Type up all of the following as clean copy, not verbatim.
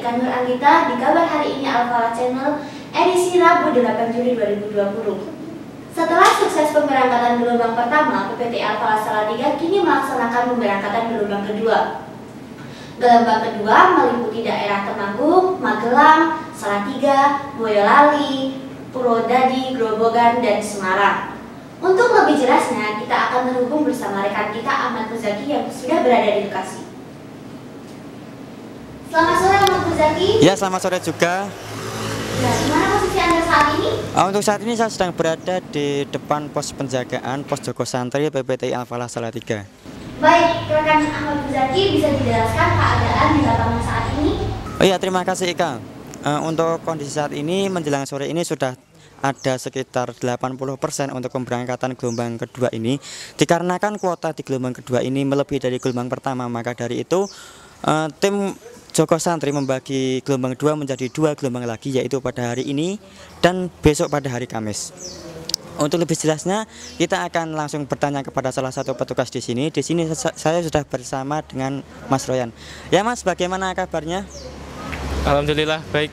Ika Nur Anggita di Kabar Hari Ini Al-Falah Channel edisi Rabu 8 Juli 2020. Setelah sukses pemberangkatan gelombang pertama, PPTI Al-Falah Salatiga kini melaksanakan pemberangkatan gelombang kedua. Gelombang kedua meliputi daerah Temanggung, Magelang, Salatiga, Boyolali, Purwodadi, Grobogan, dan Semarang. Untuk lebih jelasnya, kita akan terhubung bersama rekan kita Ahmad Muzaki yang sudah berada di lokasi. Selamat sore Ahmad Muzaki. Ya, selamat sore juga. Ya, di mana posisi Anda saat ini? Untuk saat ini saya sedang berada di depan pos penjagaan Pos Joko Santri PPTI Al-Falah Salatiga. Baik, rekan Ahmad Muzaki bisa dijelaskan keadaan di lapangan saat ini? Oh iya, terima kasih Ika. Untuk kondisi saat ini menjelang sore ini sudah ada sekitar 80% untuk pemberangkatan gelombang kedua ini. Dikarenakan kuota di gelombang kedua ini melebihi dari gelombang pertama, maka dari itu tim Joko Santri membagi gelombang kedua menjadi 2 gelombang lagi, yaitu pada hari ini dan besok pada hari Kamis. Untuk lebih jelasnya, kita akan langsung bertanya kepada salah satu petugas di sini. Di sini saya sudah bersama dengan Mas Royan. Ya Mas, bagaimana kabarnya? Alhamdulillah baik.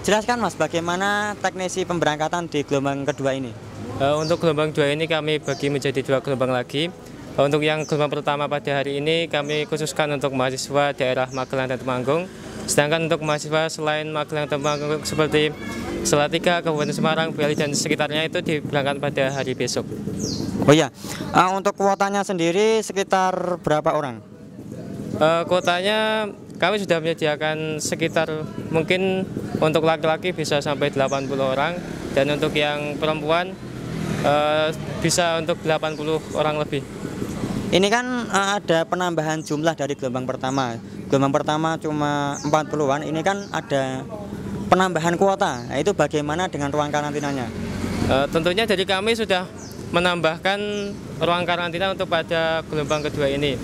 Jelaskan Mas, bagaimana teknisi pemberangkatan di gelombang kedua ini? Untuk gelombang 2 ini kami bagi menjadi 2 gelombang lagi. Untuk yang gelombang pertama pada hari ini kami khususkan untuk mahasiswa daerah Magelang dan Temanggung. Sedangkan untuk mahasiswa selain Magelang dan Temanggung seperti Salatiga, Kabupaten Semarang, Boyolali dan sekitarnya itu diberangkatkan pada hari besok. Oh iya, untuk kuotanya sendiri sekitar berapa orang? Kuotanya kami sudah menyediakan sekitar mungkin untuk laki-laki bisa sampai 80 orang dan untuk yang perempuan bisa untuk 80 orang lebih. Ini kan ada penambahan jumlah dari gelombang pertama. Gelombang pertama cuma 40-an, ini kan ada penambahan kuota. Nah, itu bagaimana dengan ruang karantinanya? Tentunya dari kami sudah menambahkan ruang karantina untuk pada gelombang kedua ini.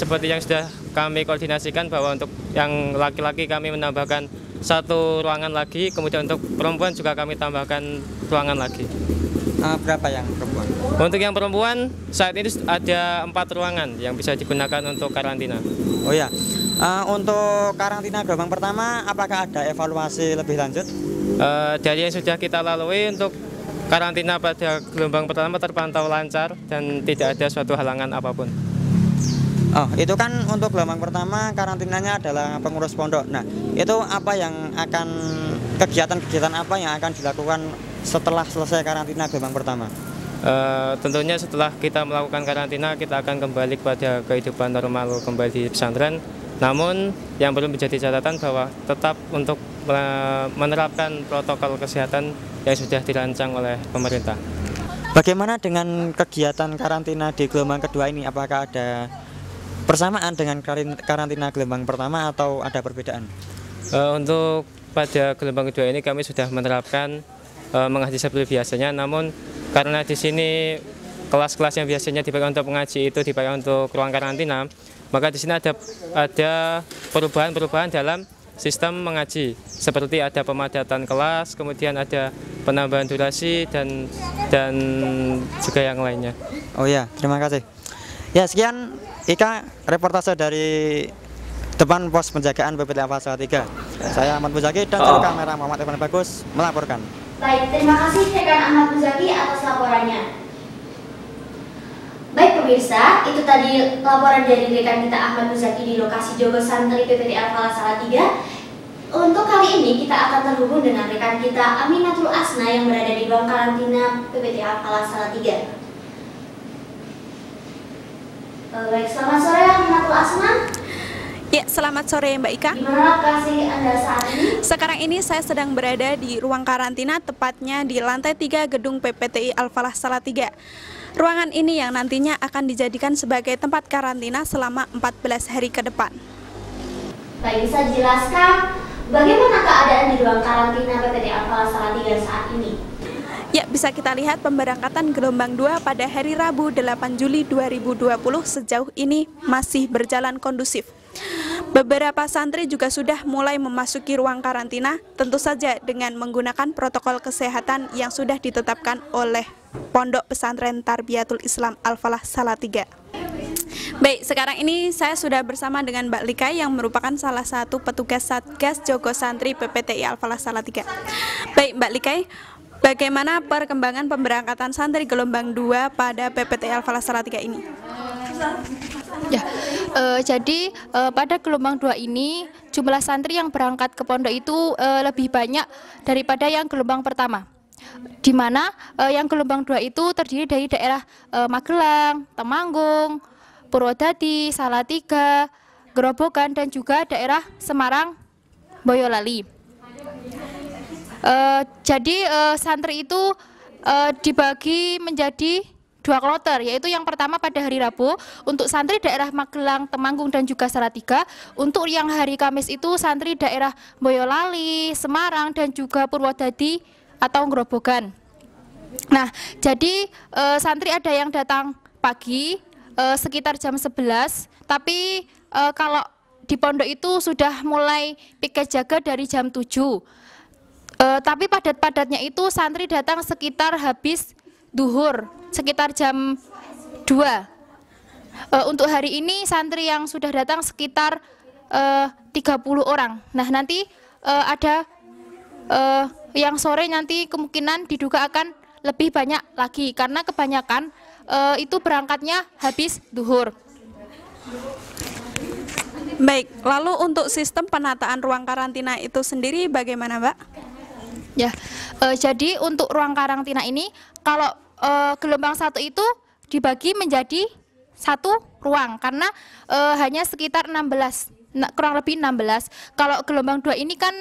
Seperti yang sudah kami koordinasikan bahwa untuk yang laki-laki kami menambahkan 1 ruangan lagi, kemudian untuk perempuan juga kami tambahkan ruangan lagi. Berapa yang perempuan? Untuk yang perempuan saat ini ada 4 ruangan yang bisa digunakan untuk karantina. Oh ya, untuk karantina gelombang pertama apakah ada evaluasi lebih lanjut? Dari yang sudah kita lalui untuk karantina pada gelombang pertama terpantau lancar dan tidak ada suatu halangan apapun. Oh, itu kan untuk gelombang pertama karantinanya adalah pengurus pondok. Nah, itu apa yang akan kegiatan-kegiatan apa yang akan dilakukan setelah selesai karantina gelombang pertama? Tentunya setelah kita melakukan karantina kita akan kembali kepada kehidupan normal kembali di pesantren. Namun yang perlu menjadi catatan bahwa tetap untuk menerapkan protokol kesehatan yang sudah dirancang oleh pemerintah. Bagaimana dengan kegiatan karantina di gelombang kedua ini? Apakah ada persamaan dengan karantina gelombang pertama atau ada perbedaan? Untuk pada gelombang kedua ini kami sudah menerapkan mengaji seperti biasanya, namun karena di sini kelas-kelas yang biasanya dipakai untuk mengaji itu dipakai untuk ruang karantina, maka di sini ada perubahan-perubahan dalam sistem mengaji, seperti ada pemadatan kelas, kemudian ada penambahan durasi dan juga yang lainnya. Oh ya, terima kasih. Ya, sekian Ika reportase dari depan pos penjagaan PPTI Al-Falah Salatiga. Saya Ahmad Muzaki dan juru kamera Muhammad Irfan Bagus melaporkan. Baik, terima kasih rekan Ahmad Muzaki atas laporannya. Baik pemirsa, itu tadi laporan dari rekan kita Ahmad Muzaki di lokasi Joko Santri PPTI Al-Falah Salatiga. Untuk kali ini kita akan terhubung dengan rekan kita Aminatul Asna yang berada di ruang karantina PPTI Al-Falah Salatiga. Baik, selamat sore Aminatul Asna. Ya, selamat sore Mbak Ika. Di mana lokasi Anda saat ini? Sekarang ini saya sedang berada di ruang karantina, tepatnya di lantai 3 gedung PPTI Al-Falah Salatiga. Ruangan ini yang nantinya akan dijadikan sebagai tempat karantina selama 14 hari ke depan. Baik, bisa dijelaskan bagaimana keadaan di ruang karantina PPTI Al-Falah Salatiga saat ini? Ya, bisa kita lihat pemberangkatan gelombang 2 pada hari Rabu 8 Juli 2020 sejauh ini masih berjalan kondusif. Beberapa santri juga sudah mulai memasuki ruang karantina, tentu saja dengan menggunakan protokol kesehatan yang sudah ditetapkan oleh Pondok Pesantren Tarbiyatul Islam Al-Falah Salatiga. Baik, sekarang ini saya sudah bersama dengan Mbak Likai yang merupakan salah satu petugas Satgas Jogo Santri PPTI Al-Falah Salatiga. Baik, Mbak Likai, bagaimana perkembangan pemberangkatan santri gelombang 2 pada PPTI Al-Falah Salatiga ini? Ya, jadi pada gelombang 2 ini jumlah santri yang berangkat ke pondok itu lebih banyak daripada yang gelombang pertama. Di mana yang gelombang 2 itu terdiri dari daerah Magelang, Temanggung, Purwodadi, Salatiga, Gerobokan, dan juga daerah Semarang, Boyolali. Jadi santri itu dibagi menjadi 2 kloter, yaitu yang pertama pada hari Rabu untuk santri daerah Magelang, Temanggung, dan juga Salatiga. Untuk yang hari Kamis itu santri daerah Boyolali, Semarang, dan juga Purwodadi atau Gerobokan. Nah, jadi santri ada yang datang pagi sekitar jam 11, tapi kalau di pondok itu sudah mulai piket jaga dari jam 7. Tapi padat-padatnya itu santri datang sekitar habis duhur, sekitar jam 2. Untuk hari ini santri yang sudah datang sekitar 30 orang. Nah, nanti ada yang sore nanti kemungkinan diduga akan lebih banyak lagi karena kebanyakan itu berangkatnya habis duhur. Baik, lalu untuk sistem penataan ruang karantina itu sendiri bagaimana, Mbak? Ya, jadi untuk ruang karantina ini kalau gelombang 1 itu dibagi menjadi 1 ruang karena hanya sekitar 16, kurang lebih 16. Kalau gelombang 2 ini kan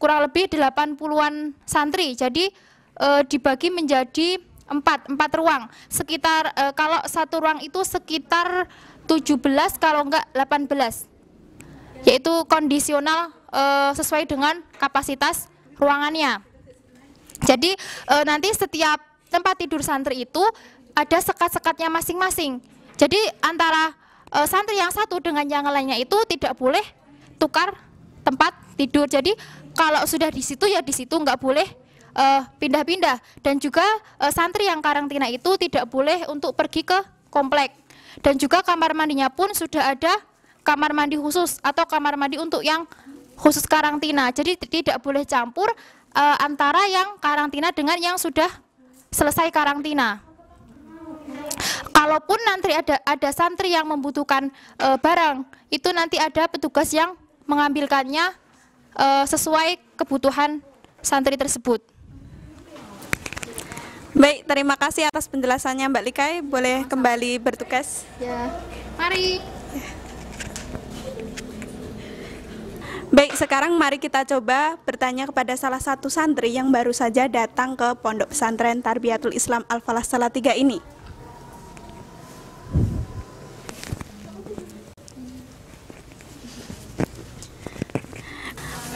kurang lebih 80-an santri, jadi dibagi menjadi 4 ruang. Sekitar kalau 1 ruang itu sekitar 17 kalau enggak 18. Yaitu kondisional sesuai dengan kapasitas ruangannya. Jadi nanti setiap tempat tidur santri itu ada sekat-sekatnya masing-masing. Jadi antara santri yang satu dengan yang lainnya itu tidak boleh tukar tempat tidur. Jadi kalau sudah di situ ya di situ, nggak boleh pindah-pindah. Dan juga santri yang karantina itu tidak boleh untuk pergi ke komplek. Dan juga kamar mandinya pun sudah ada kamar mandi khusus atau kamar mandi untuk yang khusus karantina. Jadi tidak boleh campur antara yang karantina dengan yang sudah selesai karantina. Kalaupun nanti ada santri yang membutuhkan barang, itu nanti ada petugas yang mengambilkannya sesuai kebutuhan santri tersebut. Baik, terima kasih atas penjelasannya Mbak Likai. Boleh kembali bertugas? Ya, mari. Baik, sekarang mari kita coba bertanya kepada salah satu santri yang baru saja datang ke Pondok Pesantren Tarbiyatul Islam Al-Falah Salatiga ini.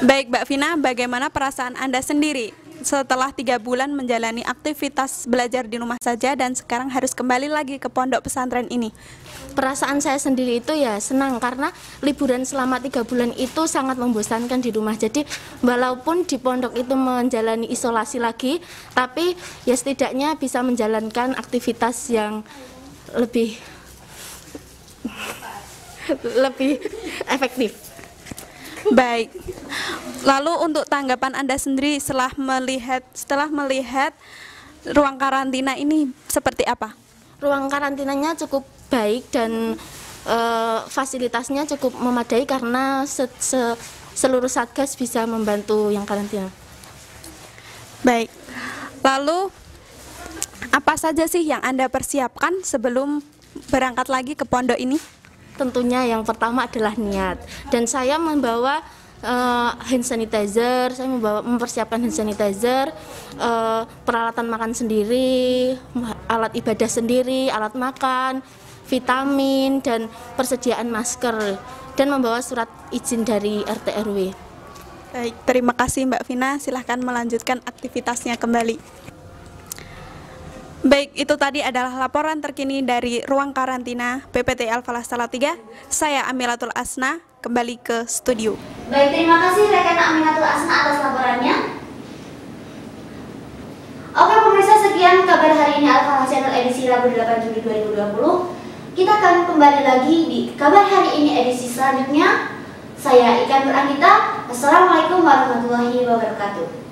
Baik, Mbak Vina, bagaimana perasaan Anda sendiri setelah 3 bulan menjalani aktivitas belajar di rumah saja dan sekarang harus kembali lagi ke pondok pesantren ini? Perasaan saya sendiri itu ya senang karena liburan selama 3 bulan itu sangat membosankan di rumah. Jadi walaupun di pondok itu menjalani isolasi lagi, tapi ya setidaknya bisa menjalankan aktivitas yang lebih efektif. Baik. Lalu untuk tanggapan Anda sendiri setelah melihat ruang karantina ini seperti apa? Ruang karantinanya cukup baik dan fasilitasnya cukup memadai karena seluruh satgas bisa membantu yang karantina. Baik. Lalu apa saja sih yang Anda persiapkan sebelum berangkat lagi ke pondok ini? Tentunya yang pertama adalah niat, dan saya membawa hand sanitizer, saya mempersiapkan hand sanitizer, peralatan makan sendiri, alat ibadah sendiri, alat makan, vitamin, dan persediaan masker, dan membawa surat izin dari RT RW. Baik, terima kasih Mbak Vina, silahkan melanjutkan aktivitasnya kembali. Baik, itu tadi adalah laporan terkini dari ruang karantina PPTI Al-Falah Salatiga. Saya Amilatul Asna, kembali ke studio. Baik, terima kasih rekan Aminatul Asna atas laporannya. Oke pemirsa, sekian kabar hari ini Al-Falah Channel edisi Rabu 8 Juli 2020. Kita akan kembali lagi di kabar hari ini edisi selanjutnya. Saya Ikan Nur Anita. Assalamualaikum warahmatullahi wabarakatuh.